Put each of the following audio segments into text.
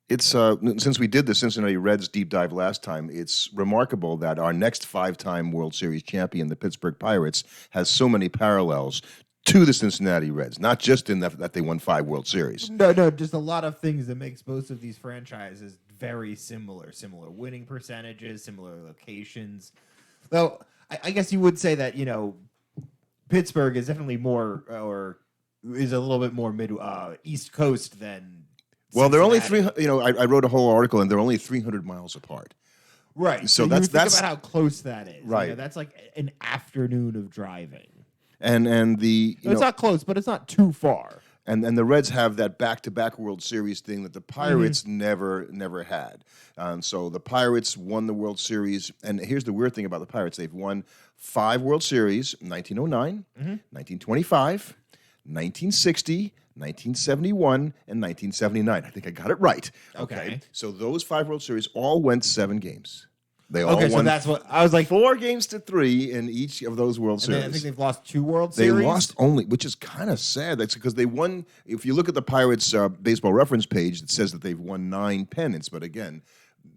It's since we did the Cincinnati Reds deep dive last time, it's remarkable that our next five-time World Series champion, the Pittsburgh Pirates, has so many parallels to the Cincinnati Reds, not just in that they won 5 World Series. No, just a lot of things that makes both of these franchises very similar. Similar winning percentages, similar locations. Though I guess you would say that, Pittsburgh is definitely more or is a little bit more East Coast than Well, they're only Cincinnati. 300. I wrote a whole article, and they're only 300 miles apart. Right. So you that's think about how close that is. Right. That's like an afternoon of driving. And the It's not close, but it's not too far. and the Reds have that back-to-back World Series thing that the Pirates never had. So the Pirates won the World Series, and here's the weird thing about the Pirates: they've won 5 World Series: 1909, 1925, 1960. 1971 and 1979. I think I got it right. Okay. So those 5 World Series all went 7 games. They all Okay, so won that's what I was like. 4 games to 3 in each of those World And then Series. I think they've lost 2 World They Series. lost only, which is kind of sad. That's because they won. If you look at the Pirates' baseball reference page, it says that they've won 9 pennants. But again,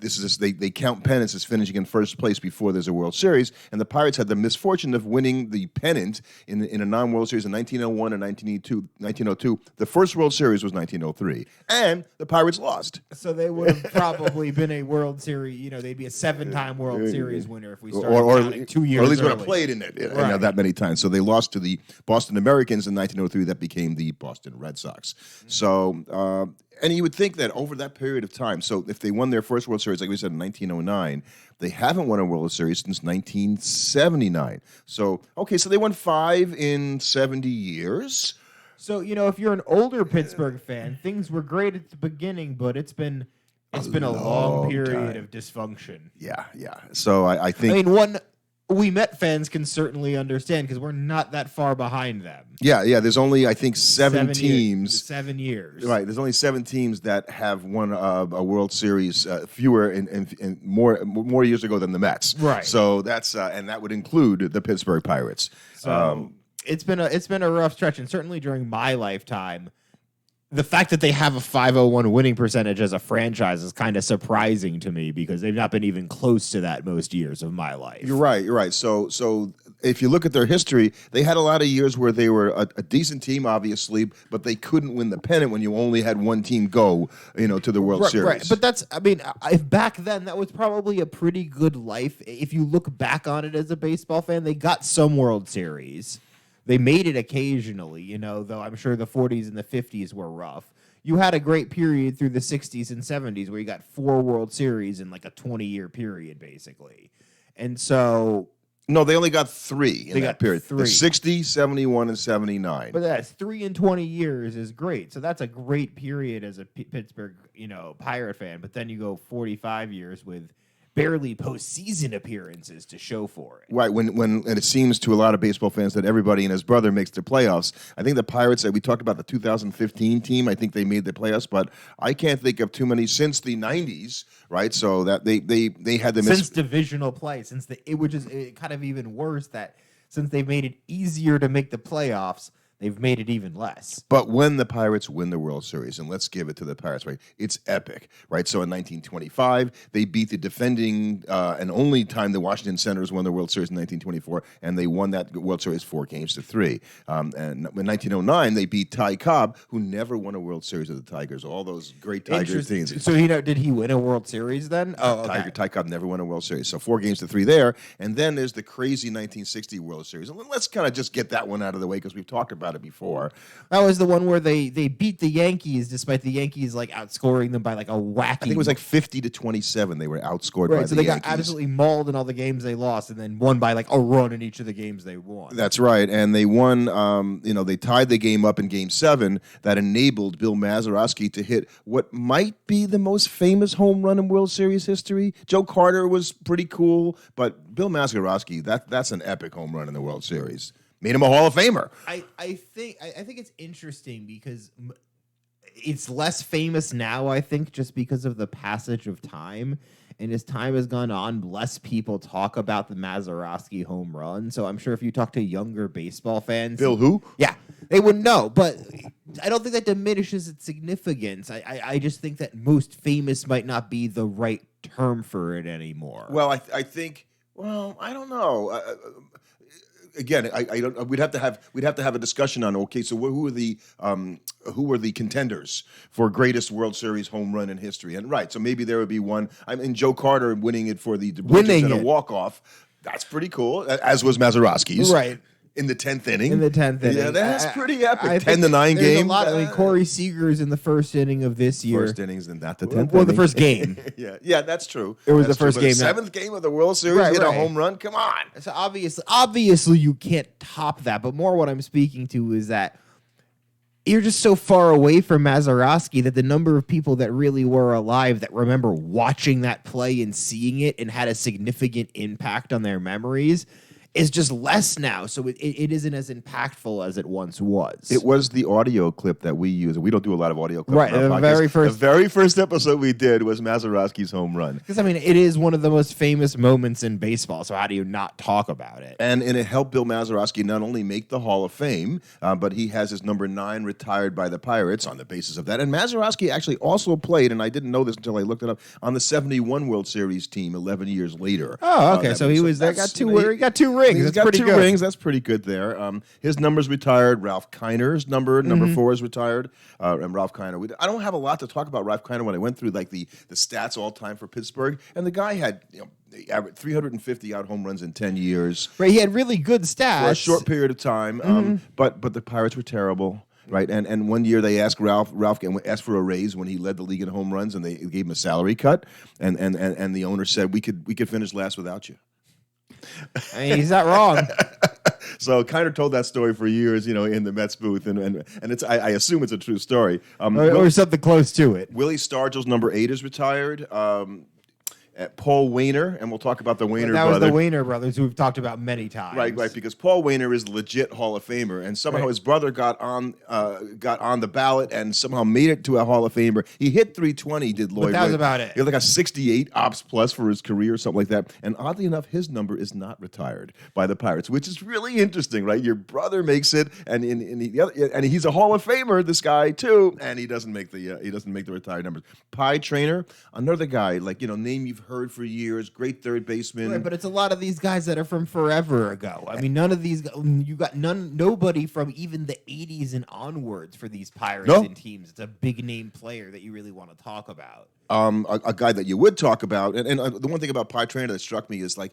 they count pennants as finishing in first place before there's a World Series. And the Pirates had the misfortune of winning the pennant in a non-World Series in 1901 and 1902. The first World Series was 1903, and the Pirates lost. So they would have probably been a World Series. They'd be a 7-time World Series winner if we started counting 2 years or at least would have early. played in it Right. that many times. So they lost to the Boston Americans in 1903. That became the Boston Red Sox. So, and you would think that over that period of time, so if they won their first World Series, like we said, in 1909, they haven't won a World Series since 1979. So, okay, so they won 5 in 70 years. So if you're an older Pittsburgh fan, things were great at the beginning, but it's been a long long period time. of dysfunction. Yeah. So I think... I mean, we Met fans can certainly understand because we're not that far behind them. Yeah. There's only, I think, 7 teams. 7 years. Right. There's only 7 teams that have won a World Series fewer and more years ago than the Mets. Right. So that's and that would include the Pittsburgh Pirates. So it's been a rough stretch, and certainly during my lifetime, the fact that they have a 501 winning percentage as a franchise is kind of surprising to me because they've not been even close to that most years of my life. You're right. So if you look at their history, they had a lot of years where they were a decent team, obviously, but they couldn't win the pennant when you only had one team go, to the World Series. Right, but if back then that was probably a pretty good life. If you look back on it as a baseball fan, they got some World Series. They made it occasionally, though I'm sure the 40s and the 50s were rough. You had a great period through the 60s and 70s where you got 4 World Series in like a 20-year period, basically. And so... No, they only got 3 in They that got period. 3. 60, 71, and 79. But that's 3 in 20 years is great. So that's a great period as a Pittsburgh, Pirate fan. But then you go 45 years with barely postseason appearances to show for it. Right, when and it seems to a lot of baseball fans that everybody and his brother makes the playoffs. I think the Pirates, we talked about the 2015 team, I think they made the playoffs, but I can't think of too many since the 90s, right? So that they had the Since divisional play, which is kind of even worse that since they've made it easier to make the playoffs, they've made it even less. But when the Pirates win the World Series, and let's give it to the Pirates, right? It's epic, right? So in 1925, they beat the defending and only time the Washington Senators won the World Series in 1924, and they won that World Series 4 games to 3. And in 1909, they beat Ty Cobb, who never won a World Series with the Tigers. All those great Tigers teams. So did he win a World Series then? Oh, okay. Ty Cobb never won a World Series. So 4 games to 3 there. And then there's the crazy 1960 World Series. And let's kind of just get that one out of the way because we've talked about it before. That was the one where they beat the Yankees despite the Yankees outscoring them by a wacky. I think it was 50-27. They were outscored by the Yankees. So they got absolutely mauled in all the games they lost, and then won by a run in each of the games they won. That's right, and they won. They tied the game up in Game 7. That enabled Bill Mazeroski to hit what might be the most famous home run in World Series history. Joe Carter was pretty cool, but Bill Mazeroski, that's an epic home run in the World Series. Made him a Hall of Famer. I think it's interesting because it's less famous now, I think, just because of the passage of time. and as time has gone on, less people talk about the Mazeroski home run. So I'm sure if you talk to younger baseball fans, Bill who? yeah, they wouldn't know. But I don't think that diminishes its significance. I just think that most famous might not be the right term for it anymore. Well, I think. Well, I don't know. Again, I don't. We'd have to have a discussion on. Okay, so who are the contenders for greatest World Series home run in history? And right, so maybe there would be one. I mean, Joe Carter winning it for the Blue Jays in a walk-off. That's pretty cool. As was Mazeroski's. Right. In the 10th inning. In the 10th inning. Yeah, that's pretty epic. I 10-9 game. A lot. I mean, Corey Seager's in the first inning of this year. First innings, and not the 10th Well, inning. the first game. yeah, that's true. It was that's the first true. game. The 7th game of the World Series, hit a home run? Come on. So obviously you can't top that, but more what I'm speaking to is that you're just so far away from Mazeroski that the number of people that really were alive that remember watching that play and seeing it and had a significant impact on their memories is just less now. So it isn't as impactful as it once was. It was the audio clip that we use. We don't do a lot of audio clips. Right. On our The very first episode we did was Mazeroski's home run. Because, I mean, it is one of the most famous moments in baseball. So how do you not talk about it? And it helped Bill Mazeroski not only make the Hall of Fame, but he has his number 9 retired by the Pirates on the basis of that. And Mazeroski actually also played, and I didn't know this until I looked it up, on the 71 World Series team 11 years later. Oh, okay. So he was there. He got 2 rings. He's got 2 rings. That's pretty good there. His number's retired. Ralph Kiner's number 4 is retired. And Ralph Kiner. I don't have a lot to talk about Ralph Kiner when I went through like the stats all time for Pittsburgh, and the guy had 350 out home runs in 10 years. Right, he had really good stats for a short period of time. But the Pirates were terrible. Right, and one year they asked Ralph asked for a raise when he led the league in home runs, and they gave him a salary cut, and the owner said we could finish last without you. I mean, he's not wrong. So Kiner told that story for years, in the Mets booth, and it's I assume it's a true story. Or something close to it. Willie Stargell's number 8 is retired. Paul Wainer, and we'll talk about the Wainer brother. That was the Wainer brothers, who we've talked about many times. Right, because Paul Wainer is legit Hall of Famer, and somehow his brother got on the ballot and somehow made it to a Hall of Famer. He hit 320, did Lloyd. But that was about it. He had like a 68 ops plus for his career, or something like that. And oddly enough, his number is not retired by the Pirates, which is really interesting, right? Your brother makes it, and he's a Hall of Famer, this guy too, and he doesn't make the retired numbers. Pie Trainer, another guy, name you've heard for years, great third baseman. Right, but it's a lot of these guys that are from forever ago. I mean, none of these, you got nobody from even the 80s and onwards for these Pirates and teams. It's a big name player that you really want to talk about. A guy that you would talk about, and the one thing about Pie Trainer that struck me is like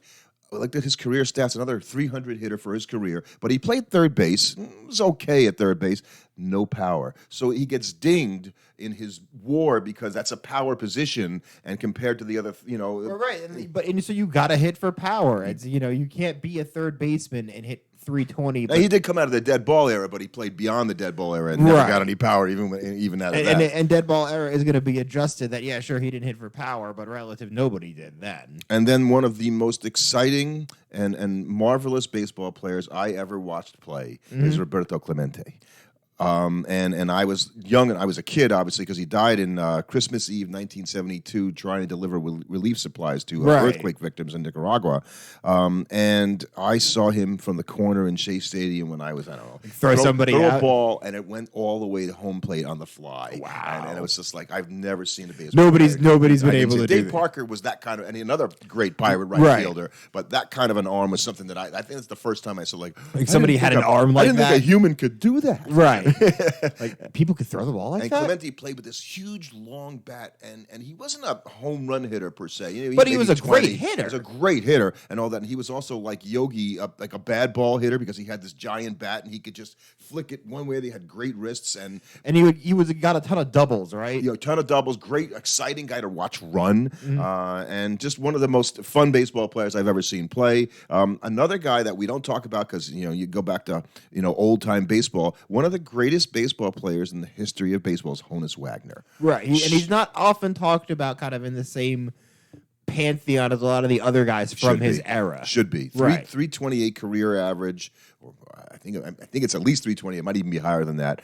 his career stats, another 300 hitter for his career, but he played third base, was okay at third base, no power. So he gets dinged in his WAR because that's a power position, and compared to the other, Right, but so you got to hit for power. It's you can't be a third baseman and hit 320. He did come out of the dead ball era, but he played beyond the dead ball era and never got any power, even out of that. And dead ball era is going to be adjusted. That sure, he didn't hit for power, but relative nobody did then. And then one of the most exciting and marvelous baseball players I ever watched play is Roberto Clemente. And I was young, and I was a kid, obviously, because he died in Christmas Eve, 1972, trying to deliver relief supplies to earthquake victims in Nicaragua. And I saw him from the corner in Shea Stadium when I was, I don't know, throw a ball, and it went all the way to home plate on the fly. Wow! And it was just like I've never seen a baseball. Nobody's been able to do Dave Parker was that kind of, and another great Pirate right fielder, but that kind of an arm was something that I think it's the first time I saw like somebody had an arm like that. I didn't think a human could do that. Right. Like people could throw the ball like that. And Clemente played with this huge long bat, and he wasn't a home run hitter per se. But he was a great hitter. He was a great hitter and all that. And he was also like Yogi, like a bad ball hitter because he had this giant bat and he could just flick it one way. They had great wrists and he got a ton of doubles, right? A ton of doubles. Great, exciting guy to watch run, and just one of the most fun baseball players I've ever seen play. Another guy that we don't talk about because you go back to old time baseball. One of the greatest baseball players in the history of baseball is Honus Wagner. Right, and he's not often talked about kind of in the same pantheon as a lot of the other guys from his era. Should be. Right. 328 career average, or I think it's at least 320. It might even be higher than that.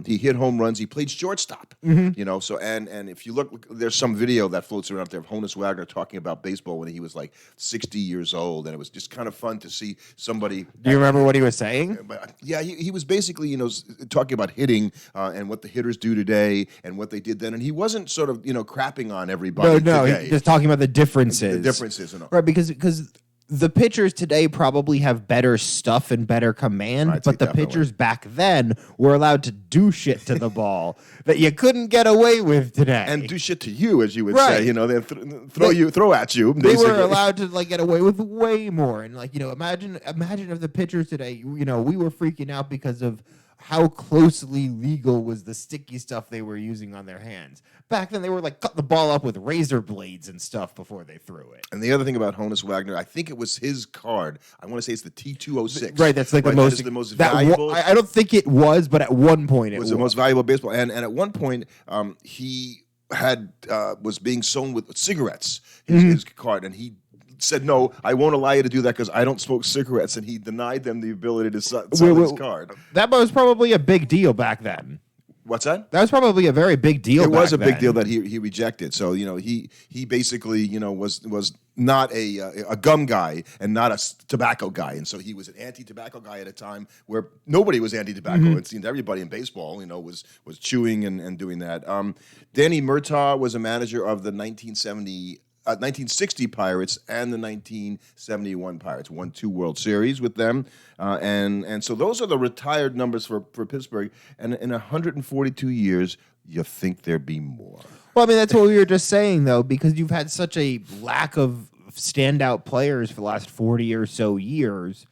He hit home runs. He played shortstop. You know, so and if you look, there's some video that floats around there of Honus Wagner talking about baseball when he was like 60 years old, and it was just kind of fun to see somebody. Do you remember what he was saying? But yeah, he was basically, you know, talking about hitting and what the hitters do today and what they did then, and he wasn't sort of, you know, crapping on everybody. No, today. he's just talking about the differences. The differences and all. Right, because the pitchers today probably have better stuff and better command, I'd but say the definitely. pitchers back then were allowed to do shit to the ball that you couldn't get away with today. And do shit to you, as you would Right. say. You know, they throw at you. They Basically. were allowed to like get away with way more. And like, you know, imagine if the pitchers today, you know, we were freaking out because of how closely legal was the sticky stuff they were using on their hands. Back then, they were like cut the ball up with razor blades and stuff before they threw it. And the other thing about Honus Wagner, I think it was his card. I want to say it's the T206. Right, that's like Right, the that most is the most that valuable. I don't think it was, but at one point it was. The most valuable baseball. And at one point, he had was being sown with cigarettes. His card, and he said, "No, I won't allow you to do that because I don't smoke cigarettes." And he denied them the ability to sell his card. That was probably a big deal back then. What's that? That was probably a very big deal. It was a back big then. deal that he rejected. So, you know, he basically, you know, was not a gum guy and not a tobacco guy, and so he was an anti-tobacco guy at a time where nobody was anti-tobacco. It seemed everybody in baseball, you know, was chewing and doing that. Danny Murtaugh was a manager of the 1960 Pirates and the 1971 Pirates. Won 2 World Series with them, and so those are the retired numbers for Pittsburgh. And in 142 years, you think there'd be more. Well, I mean, that's what we were just saying, though, because you've had such a lack of standout players for the last 40 or so years,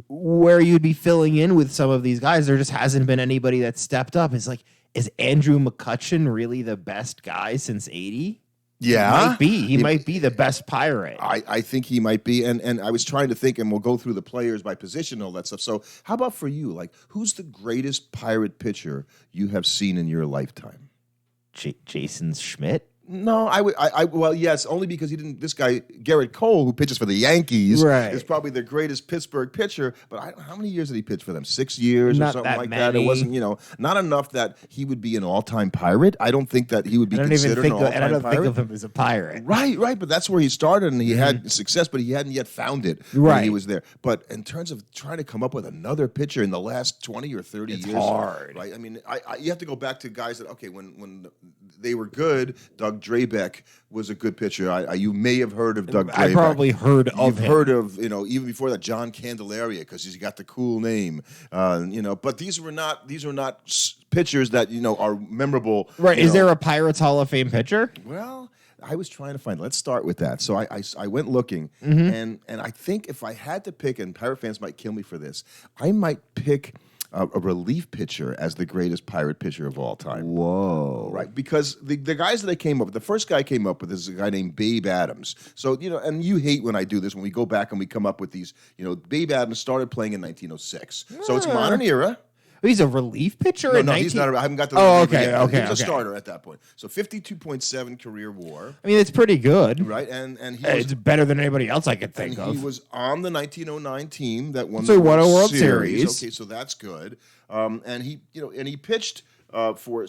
where you'd be filling in with some of these guys. There just hasn't been anybody that stepped up. It's like, is Andrew McCutchen really the best guy since 80? Yeah, He might be the best Pirate. I think he might be, and I was trying to think, and we'll go through the players by position and all that stuff. So, how about for you? Like, who's the greatest Pirate pitcher you have seen in your lifetime? Jason Schmidt? No, well, yes, only because he didn't. This guy Garrett Cole, who pitches for the Yankees, Right. is probably the greatest Pittsburgh pitcher. But how many years did he pitch for them? 6 years Not or something that like that. It many. wasn't, you know, not enough that he would be an all-time Pirate. I don't think that he would be I don't considered even think an all-time I don't Pirate. think of him as a Pirate. Right, but that's where he started, and he had success, but he hadn't yet found it when Right. he was there. But in terms of trying to come up with another pitcher in the last 20 or 30 It's years, hard. right? I mean, you have to go back to guys that, okay, when they were good, Doug Drabeck was a good pitcher. You may have heard of Doug Drabeck. I probably heard of You've him. heard of, you know, even before that, John Candelaria, because he's got the cool name, you know. But these are not pitchers that, you know, are memorable. Right. you Is know. there a Pirates Hall of Fame pitcher? Well, I was trying to find. Let's start with that. So I went looking, Mm-hmm. and I think if I had to pick, and Pirate fans might kill me for this, I might pick a relief pitcher as the greatest Pirate pitcher of all time. Whoa. Right, because the guys that I came up with, the first guy I came up with is a guy named Babe Adams. So, you know, and you hate when I do this, when we go back and we come up with these, you know, Babe Adams started playing in 1906. So it's modern era. He's a relief pitcher? No, in no, 19... he's not. I haven't got the. Oh, relief okay, yet. okay, He was a okay. starter at that point. So 52.7 career WAR, I mean, it's pretty good. right? And he Hey, was, it's better than anybody else I could think and he of. was on the 1909 team that won So the he won a World Series. Okay, so that's good. And he, you know, and he pitched for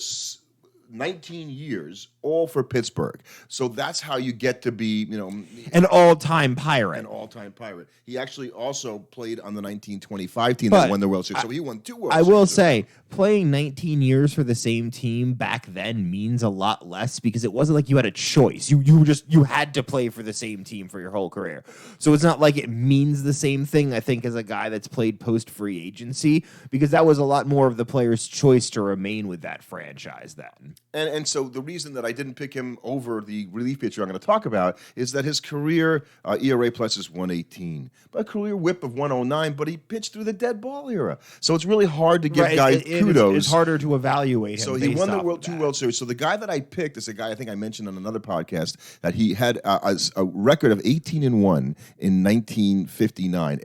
19 years, all for Pittsburgh. So that's how you get to be, you know, An all-time Pirate. an all-time Pirate. He actually also played on the 1925 team But that won the World Series. So he won 2 World I Series. will say, playing 19 years for the same team back then means a lot less because it wasn't like you had a choice. You had to play for the same team for your whole career. So it's not like it means the same thing, I think, as a guy that's played post-free agency, because that was a lot more of the player's choice to remain with that franchise then. And so the reason that I didn't pick him over the relief pitcher I'm going to talk about is that his career ERA plus is 118, but a career WHIP of 109. But he pitched through the dead ball era, so it's really hard to give guys kudos. It's harder to evaluate him. So he based won the off of 2 that. World Series. So the guy that I picked is a guy I think I mentioned on another podcast that he had a record of 18-1 in 1959.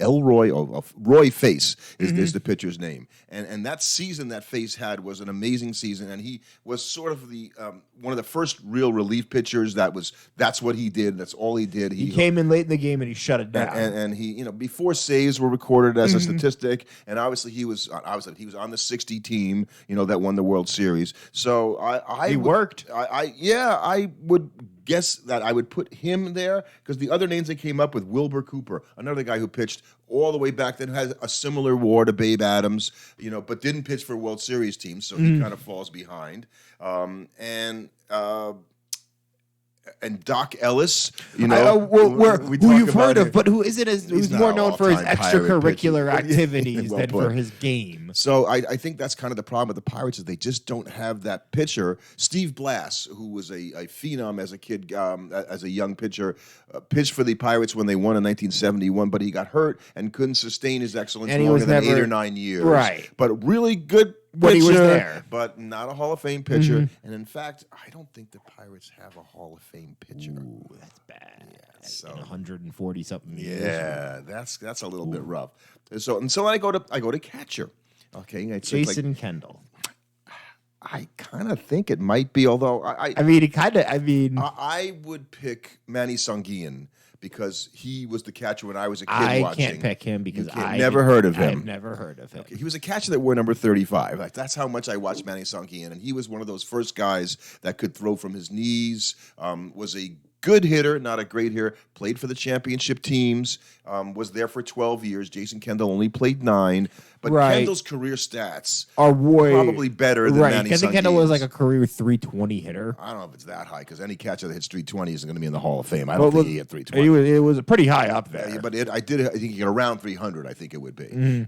Roy Face is the pitcher's name, and that season that Face had was an amazing season, and he was sort of the one of the first real relief pitchers. That's what he did. That's all he did. He came in late in the game and he shut it down. And he, before saves were recorded as a statistic, and obviously he was on the 60 team, that won the World Series. So I would guess that I would put him there because the other names they came up with, Wilbur Cooper, another guy who pitched all the way back then, has a similar WAR to Babe Adams, but didn't pitch for World Series teams, so he kind of falls behind. And Doc Ellis, who you've heard of, but who's more known for his extracurricular activities than for his game. So I think that's kind of the problem with the Pirates is they just don't have that pitcher. Steve Blass, who was a phenom as a kid, as a young pitcher, pitched for the Pirates when they won in 1971, but he got hurt and couldn't sustain his excellence longer than 8 or 9 years. Right. But really good when he was there, but not a Hall of Fame pitcher. And in fact, I don't think the Pirates have a Hall of Fame pitcher. Ooh, that's bad. Yeah, so 140 something years. Yeah, that's a little bit rough. So I go to catcher. Okay, Jason Kendall. I kind of think it might be, although I would pick Manny Sanguillen because he was the catcher when I was a kid watching. I can't pick him because I've never heard of him. I've never heard of him. Okay, he was a catcher that wore number 35. Like, that's how much I watched Manny Sanguillen, and he was one of those first guys that could throw from his knees, was a good hitter, not a great hitter, played for the championship teams, was there for 12 years. Jason Kendall only played 9. But Kendall's career stats are probably better than Manny Sanguillen's. Kendall was like a career 320 hitter. I don't know if it's that high because any catcher that hits 320 isn't going to be in the Hall of Fame. I don't think he hit 320. It was pretty high up there. But I think he got around 300, I think it would be. And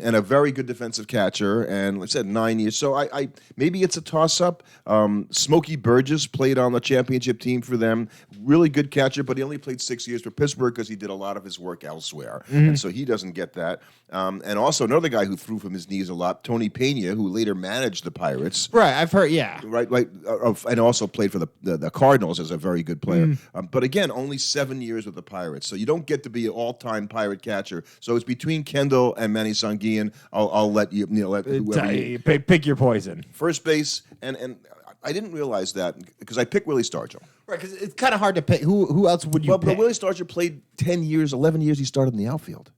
a very good defensive catcher. And like I said, 9 years. So I maybe it's a toss-up. Smokey Burgess played on the championship team for them. Really good catcher, but he only played 6 years for Pittsburgh because he did a lot of his work elsewhere. And so he doesn't get that. And also another guy who threw from his knees a lot, Tony Pena, who later managed the Pirates. Right, I've heard, yeah. Right, and also played for the Cardinals as a very good player. But again, only 7 years with the Pirates, so you don't get to be an all-time Pirate catcher. So it's between Kendall and Manny Sanguillen. I'll let you, let whoever pick your poison. First base, and I didn't realize that because I picked Willie Stargell. Right, because it's kind of hard to pick. Who else would you pick? But Willie Stargell played 10 years, 11 years. He started in the outfield.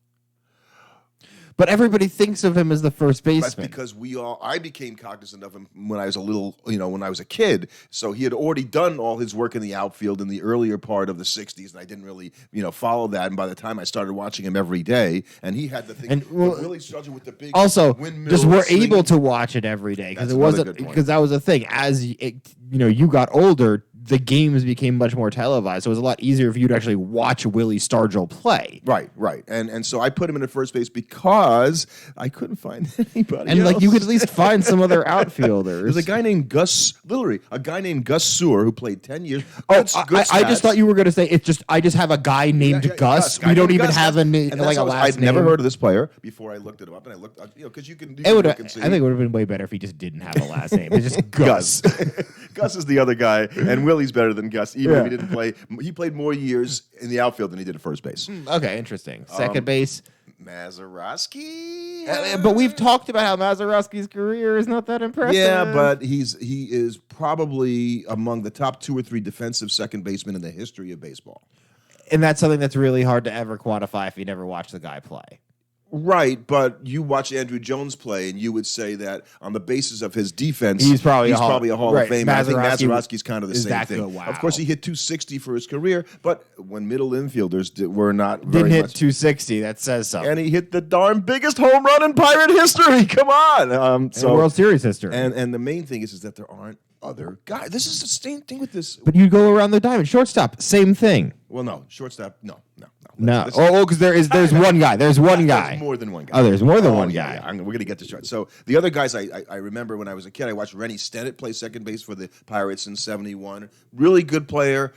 But everybody thinks of him as the first baseman. That's because I became cognizant of him when I was when I was a kid. So he had already done all his work in the outfield in the earlier part of the 60s, and I didn't really, follow that. And by the time I started watching him every day, and he had the thing, Willie Stargell with the big windmill. Just we're able to watch it every day because that was a thing. As you got older, the games became much more televised, so it was a lot easier for you to actually watch Willie Stargell play. Right. And so I put him in at first base because I couldn't find anybody else. And you could at least find some other outfielders. There's a guy named Gus Sewer who played 10 years. I just thought you were going to say I just have a guy named Gus. We don't even have a last name. I'd never heard of this player before I looked it up, and I looked, because you can. I think it would have been way better if he just didn't have a last name. It's just Gus. Gus is the other guy, and Willie's better than Gus, even if he didn't play. He played more years in the outfield than he did at first base. Okay, interesting. Second base. Mazeroski? But we've talked about how Mazeroski's career is not that impressive. Yeah, but he is probably among the top 2 or 3 defensive second basemen in the history of baseball. And that's something that's really hard to ever quantify if you never watch the guy play. Right, but you watch Andrew Jones play, and you would say that on the basis of his defense, he's probably a Hall of Fame. I think Mazeroski's kind of the same thing. Wow. Of course, he hit 260 for his career, but when middle infielders were not didn't hit 260, that says something. And he hit the darn biggest home run in Pirate history. Come on, World Series history. And the main thing is that there aren't other guys. This is the same thing with this. But you go around the diamond, shortstop, same thing. Well, no, shortstop, no. Because there's one guy. There's one guy. There's more than one guy. Oh, there's more than one guy. Yeah. We're going to get this right. So the other guys I remember when I was a kid, I watched Rennie Stennett play second base for the Pirates in '71. Really good player.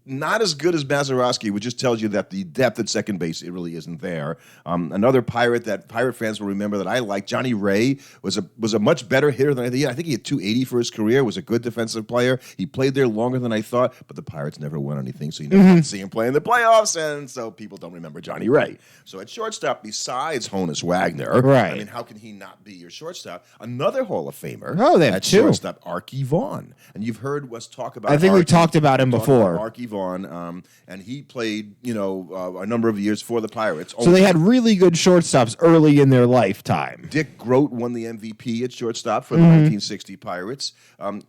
not as good as Mazeroski, which just tells you that the depth at second base, it really isn't there. Another Pirate that Pirate fans will remember that I like, Johnny Ray, was a much better hitter than I think. I think he had 280 for his career, was a good defensive player. He played there longer than I thought, but the Pirates never won anything, so you never got to see him play in the playoffs, and so people don't remember Johnny Ray. So at shortstop, besides Honus Wagner, Right. I mean, how can he not be your shortstop? Another Hall of Famer. Oh, they have at two. shortstop, Archie Vaughn. And you've heard us talk about I think we've Archie. talked about him We talked before. about Archie Vaughn, and he played, a number of years for the Pirates. So they had really good shortstops early in their lifetime. Dick Groat won the MVP at shortstop for the 1960 Pirates. And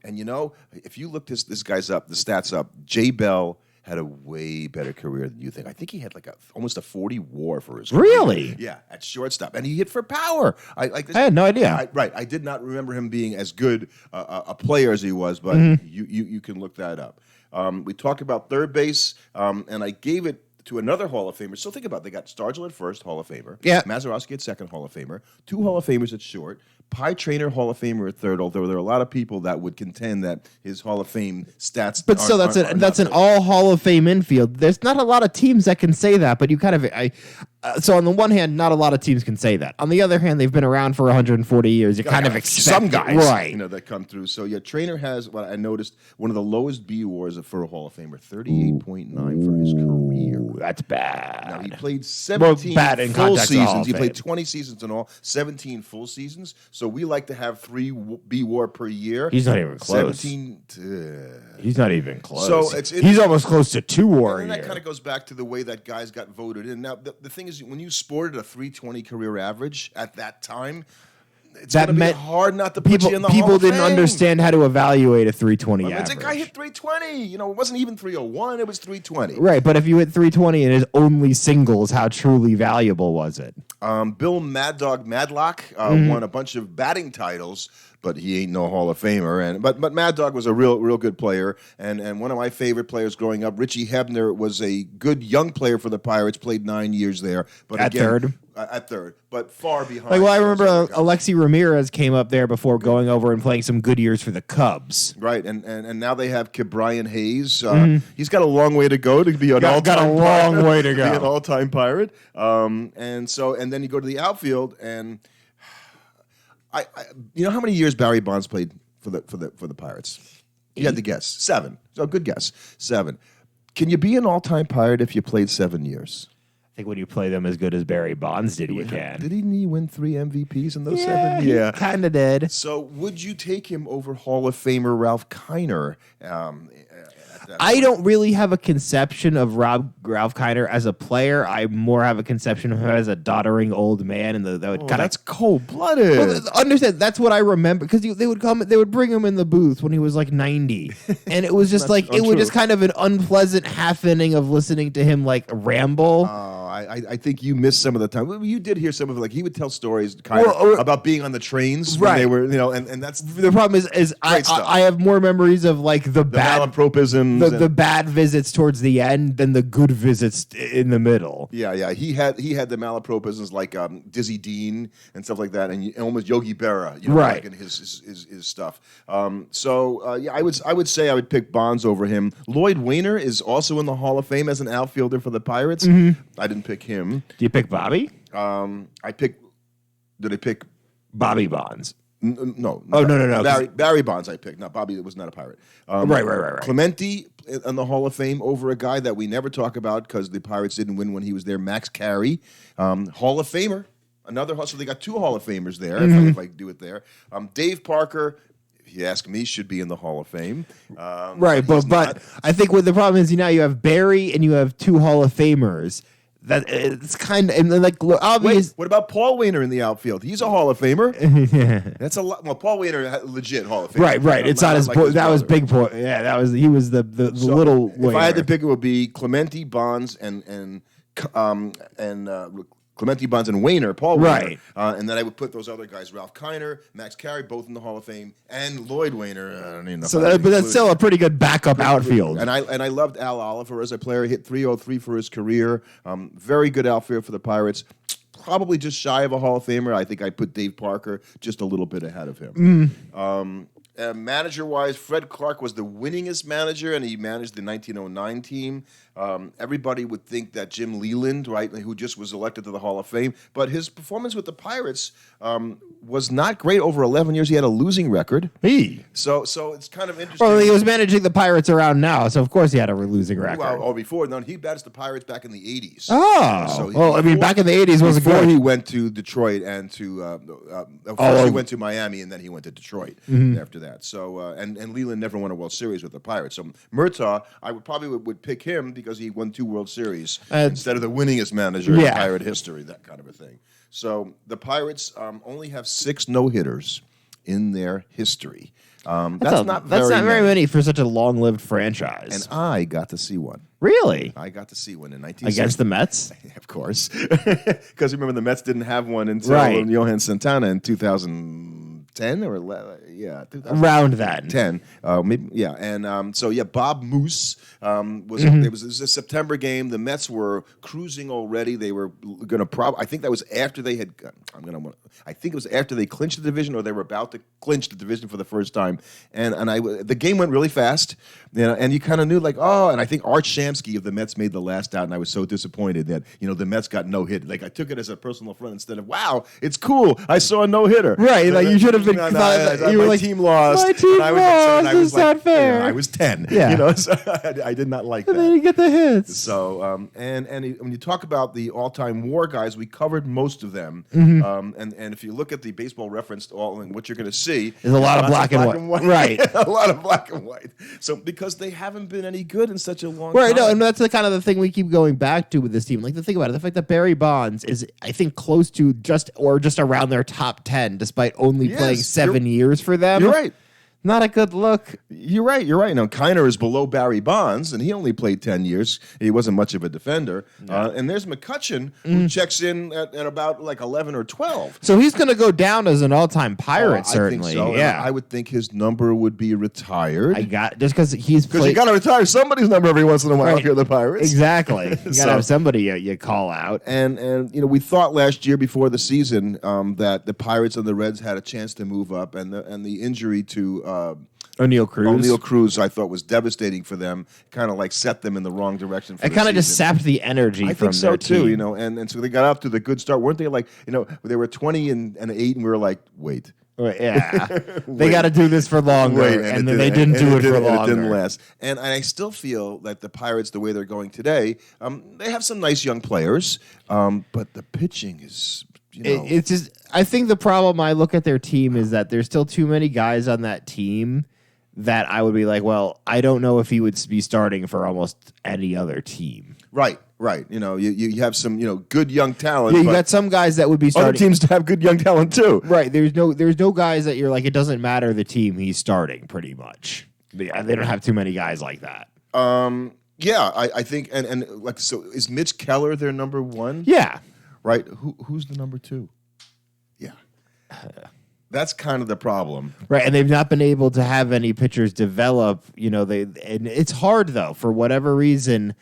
if you look this guy's up, the stats up, Jay Bell had a way better career than you think. I think he had almost a 40 WAR for his career. Really? Yeah, at shortstop, and he hit for power. I had no idea. I did not remember him being as good a player as he was, but you can look that up. We talked about third base, and I gave it to another Hall of Famer. So think about it. They got Stargell at first, Hall of Famer. Yeah. Mazeroski at second, Hall of Famer. 2 Hall of Famers at short. Pie Traynor, Hall of Famer at third, although there are a lot of people that would contend that his Hall of Fame stats But still, that's an all Hall of Fame infield. There's not a lot of teams that can say that, but you kind of so on the one hand, not a lot of teams can say that. On the other hand, they've been around for 140 years. You kind of expect some guys, right? That come through. So yeah, Traynor has what I noticed one of the lowest B WARs for a Hall of Famer, 38.9 for his career. Ooh, that's bad. Now, he played 17 bad in full context of Hall seasons. of He played Fame. 20 seasons in all, 17 full seasons. So we like to have 3 B WAR per year. He's not even close. 17. He's not even close. So he's almost close to 2 WAR. And that kind of goes back to the way that guys got voted in. Now, the thing is, when you sported a 320 career average at that time, it's That going to be meant hard not to put you in the Hall people of didn't Fame. understand how to evaluate a 320 It's average. a guy hit 320. It wasn't even 301. It was 320. Right, but if you hit 320 and his only singles, how truly valuable was it? Bill Mad Dog Madlock won a bunch of batting titles, but he ain't no Hall of Famer. But Mad Dog was a real good player, and one of my favorite players growing up. Richie Hebner was a good young player for the Pirates. Played 9 years there, but At third? At third, but far behind. I remember Alexi Ramirez came up there before going over and playing some good years for the Cubs. Right, and now they have Brian Hayes. He's got a long way to go to be an all-time got a long Pirate, way to go. be an all-time Pirate. And then you go to the outfield, and I how many years Barry Bonds played for the Pirates? You had to guess 7. So good guess, 7. Can you be an all-time Pirate if you played 7 years? I think when you play them as good as Barry Bonds did, you can. Didn't he win 3 MVPs in those 7? Yeah, kind of did. So would you take him over Hall of Famer Ralph Kiner? I don't really have a conception of Ralph Kiner as a player. I more have a conception of him as a doddering old man, and that would kind of that's cold-blooded. Well, understand, that's what I remember, because they would bring him in the booth when he was like 90, and it was just it was just kind of an unpleasant half inning of listening to him like ramble. I think you missed some of the time. You did hear some of it. Like he would tell stories about being on the trains when they were, and that's the problem is I have more memories of like the bad malapropisms, the bad visits towards the end than the good visits in the middle. Yeah. He had the malapropisms like Dizzy Dean and stuff like that, and almost Yogi Berra, right? Like in his stuff. I would say I would pick Bonds over him. Lloyd Wainer is also in the Hall of Fame as an outfielder for the Pirates. I didn't pick him. Do you pick Bobby? Did I pick Bobby Bonds? No. Oh, no. Barry Bonds I picked. Not Bobby. It was not a Pirate. Right. Clemente in the Hall of Fame over a guy that we never talk about because the Pirates didn't win when he was there, Max Carey. Hall of Famer. So they got 2 Hall of Famers there, if I do it there. Dave Parker, if you ask me, should be in the Hall of Fame. Right, but I think what the problem is now you have Barry and you have 2 Hall of Famers. That it's kind of like obvious. Wait, what about Paul Wainer in the outfield? He's a Hall of Famer. That's a lot. Well, Paul Wainer, legit Hall of Famer. Right. It's not his. That was big point. Yeah, he was the little. Wainer. If I had to pick, it would be Clemente, Bonds, and Clemente, Bonds, and Wainer, Paul Wainer. Right. And then I would put those other guys, Ralph Kiner, Max Carey, both in the Hall of Fame, and Lloyd Wainer. I don't even know. But that's still a pretty good backup outfield. And I loved Al Oliver as a player. Hit .303 for his career. Very good outfield for the Pirates. Probably just shy of a Hall of Famer. I think I put Dave Parker just a little bit ahead of him. Manager-wise, Fred Clark was the winningest manager, and he managed the 1909 team. Everybody would think that Jim Leyland, right, who just was elected to the Hall of Fame, but his performance with the Pirates was not great over 11 years. He had a losing record. So it's kind of interesting. Well, he was managing the Pirates around now, so of course he had a losing record. Well, before, no, he managed the Pirates back in the 80s. Oh, back in the 80s wasn't before good. he went to Detroit and to first he went to Miami and then he went to Detroit after that. So and Leland never won a World Series with the Pirates. So Murtaugh, I would pick him because he won 2 World Series instead of the winningest manager in Pirate history, that kind of a thing. So the Pirates only have 6 no-hitters in their history. That's not very many for such a long-lived franchise. And I got to see one. Really? I got to see one in 1960. Against the Mets? Of course. Because remember, the Mets didn't have one until Johan Santana in 2010 or 2010. Around that. 10. Maybe, yeah. And Bob Moose it was a September game. The Mets were cruising already. They were going to I think that was after they had I think it was after they clinched the division or they were about to clinch the division for the first time. And the game went really fast. And you kind of knew and I think Art Shamsky of the Mets made the last out, and I was so disappointed that the Mets got no hit. I took it as a personal affront instead of wow, it's cool. I saw a no hitter. Right, you should have been. My team lost. My team lost. It's not fair. I was 10. Yeah. So I did not like that. And then you get the hits. So and when you talk about the all-time WAR guys, we covered most of them. And if you look at the Baseball Reference, what you're going to see is a lot of black and white. Right, a lot of black and white. So because they haven't been any good in such a long time. Right, no, and that's the kind of the thing we keep going back to with this team. The thing about it, the fact that Barry Bonds is, I think, close to just around their top 10, despite only playing 7 years for them. You're right. Not a good look. You're right. Now, Kiner is below Barry Bonds, and he only played 10 years. He wasn't much of a defender. No. And there's McCutchen, who checks in at about 11 or 12. So he's going to go down as an all-time Pirate, certainly. I think so. Yeah. I would think his number would be retired. Just because he's played. Because you got to retire somebody's number every once in a while if you're the Pirates. Exactly. You got to have somebody you call out. And we thought last year before the season that the Pirates and the Reds had a chance to move up, and the injury to O'Neal Cruz, I thought was devistating for them. Kind of set them in the wrong direction. It kind of just sapped the energy from their team. I think so too. And so they got up to the good start, weren't they? They were 20 and 8, and we were like, wait. Yeah, they got to do this for longer, and then they didn't do it for longer. It didn't last. And I still feel that the Pirates, the way they're going today, they have some nice young players, but the pitching is. It's just. I think the problem I look at their team is that there's still too many guys on that team that I would be like, well, I don't know if he would be starting for almost any other team. Right. You have some good young talent. Yeah, you got some guys that would be starting. Other teams to have good young talent too. Right. There's no guys that you're like, it doesn't matter the team he's starting. Pretty much. They don't have too many guys like that. Yeah, I think and so is Mitch Keller their number 1? Yeah. Right. Who's the number 2? Yeah. That's kind of the problem. Right, and they've not been able to have any pitchers develop, and it's hard though, for whatever reason,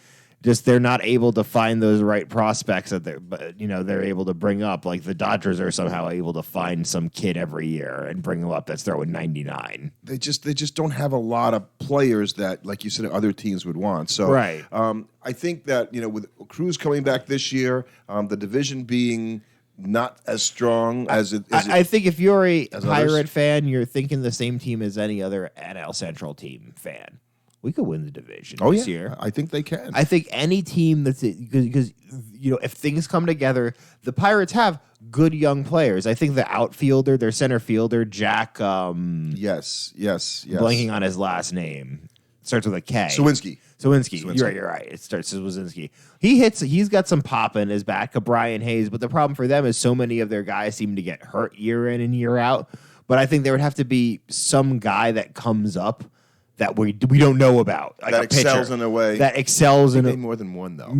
just they're not able to find those right prospects that they're able to bring up. Like the Dodgers are somehow able to find some kid every year and bring him up that's throwing 99. They just don't have a lot of players that, like you said, other teams would want. So right. I think that with Cruz coming back this year, the division being not as strong as it is. I think if you're a Pirate fan, you're thinking the same team as any other NL Central team fan. We could win the division this year. I think they can. I think any team that's because if things come together, the Pirates have good young players. I think the outfielder, their center fielder, Jack. Yes. Blanking on his last name. Starts with a K. Sawinski. You're right. It starts with Sawinski. He's got some pop in his back, Brian Hayes, but the problem for them is so many of their guys seem to get hurt year in and year out. But I think there would have to be some guy that comes up that we don't know about. Like that excels in a way. That excels in a more than one, though.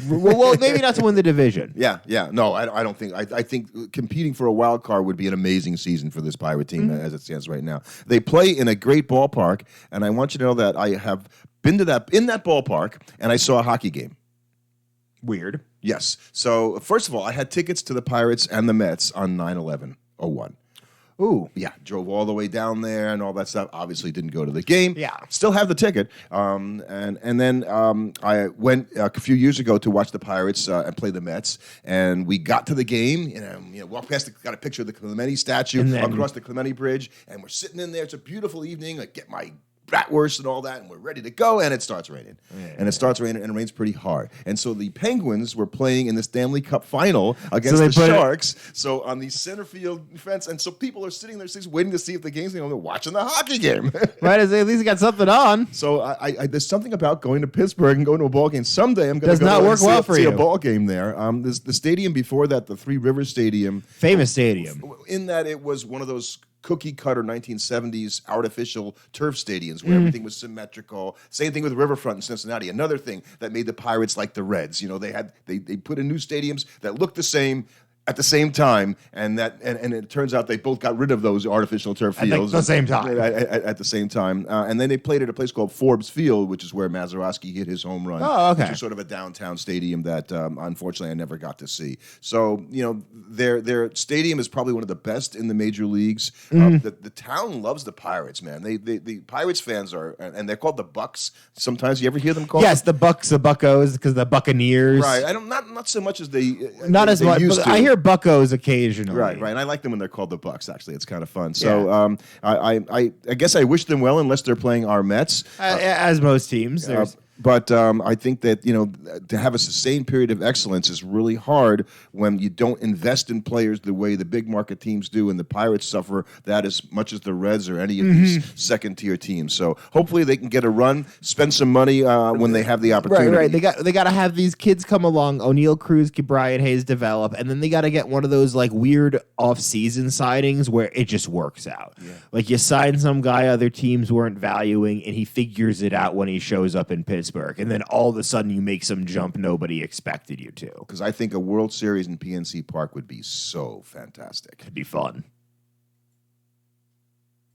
well, maybe not to win the division. Yeah. No, I don't think. I think competing for a wild card would be an amazing season for this Pirate team as it stands right now. They play in a great ballpark, and I want you to know that I have been to that ballpark, and I saw a hockey game. Weird. Yes. So, first of all, I had tickets to the Pirates and the Mets on 9/11/01. Ooh. Yeah, drove all the way down there and all that stuff. Obviously, didn't go to the game. Yeah. Still have the ticket. And then I went a few years ago to watch the Pirates and play the Mets. And we got to the game. Walked past, got a picture of the Clemente statue across the Clemente Bridge. And we're sitting in there. It's a beautiful evening. I get my bratwurst and all that, and we're ready to go, and it starts raining. And it starts raining, and it rains pretty hard. And so the Penguins were playing in the Stanley Cup final against the Sharks. So on the center field fence, and so people are sitting there waiting to see if the game's going on. They're watching the hockey game. Right, at least got something on. So I there's something about going to Pittsburgh and going to a ball game. Someday I'm going to go see a ball game there. The stadium before that, the Three Rivers Stadium. Famous stadium. In that it was one of those cookie cutter 1970s artificial turf stadiums where everything was symmetrical. Same thing with Riverfront in Cincinnati. Another thing that made the Pirates like the Reds. They put in new stadiums that looked the same at the same time, and it turns out they both got rid of those artificial turf fields at the same time. At the same time, and then they played at a place called Forbes Field, which is where Mazeroski hit his home run. Oh, okay. Which is sort of a downtown stadium that unfortunately I never got to see. So their stadium is probably one of the best in the major leagues. The town loves the Pirates, man. The Pirates fans are, and they're called the Bucs. Sometimes you ever hear them called? Yes, the Bucs, the Buccos, because the Buccaneers. Right. I don't not so much as not as much. Used but to. I hear Buccos occasionally. Right. And I like them when they're called the Bucs. Actually, it's kind of fun. So I guess I wish them well, unless they're playing our Mets, as most teams. But I think that to have a sustained period of excellence is really hard when you don't invest in players the way the big market teams do, and the Pirates suffer that as much as the Reds or any of these second tier teams. So hopefully they can get a run, spend some money when they have the opportunity. Right. They got to have these kids come along. O'Neal Cruz, Brian Hayes develop, and then they got to get one of those like weird off-season signings where it just works out. Yeah. Like you sign some guy other teams weren't valuing, and he figures it out when he shows up in Pittsburgh. And then all of a sudden you make some jump nobody expected you to. Because I think a World Series in PNC Park would be so fantastic. It'd be fun.